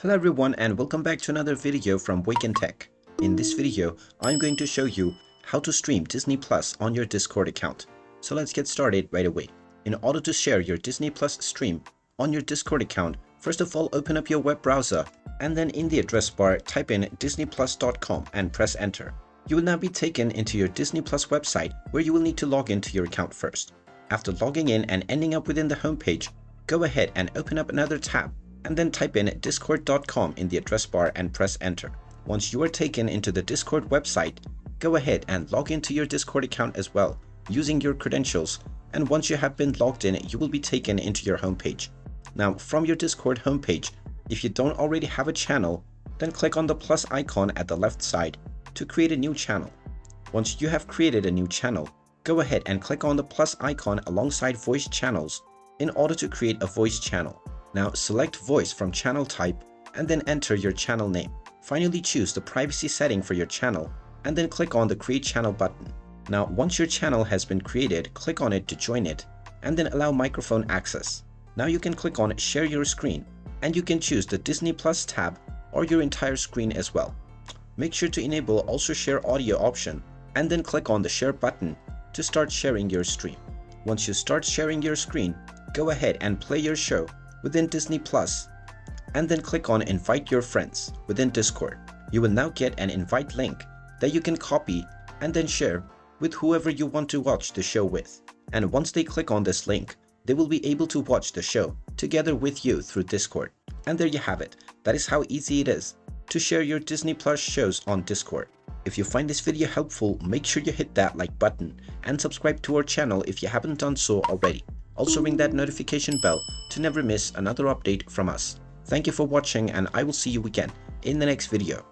Hello everyone and welcome back to another video from Wake&Tech. In this video, I'm going to show you how to stream Disney Plus on your Discord account. So let's get started right away. In order to share your Disney Plus stream on your Discord account, first of all open up your web browser and then in the address bar type in disneyplus.com and press enter. You will now be taken into your Disney Plus website where you will need to log into your account first. After logging in and ending up within the homepage, go ahead and open up another tab and then type in discord.com in the address bar and press enter. Once you are taken into the Discord website, go ahead and log into your Discord account as well using your credentials, and once you have been logged in, you will be taken into your homepage. Now from your Discord homepage, if you don't already have a channel, then click on the plus icon at the left side to create a new channel. Once you have created a new channel, go ahead and click on the plus icon alongside voice channels in order to create a voice channel. Now select voice from channel type and then enter your channel name. Finally choose the privacy setting for your channel and then click on the create channel button. Now once your channel has been created, click on it to join it and then allow microphone access. Now you can click on share your screen and you can choose the Disney Plus tab or your entire screen as well. Make sure to enable also share audio option and then click on the share button to start sharing your stream. Once you start sharing your screen, go ahead and play your show within Disney Plus and then click on invite your friends within Discord. You will now get an invite link that you can copy and then share with whoever you want to watch the show with. And once they click on this link, they will be able to watch the show together with you through Discord. And there you have it. That is how easy it is to share your Disney Plus shows on Discord. If you find this video helpful, make sure you hit that like button and subscribe to our channel if you haven't done so already. Also ring that notification bell to never miss another update from us. Thank you for watching and I will see you again in the next video.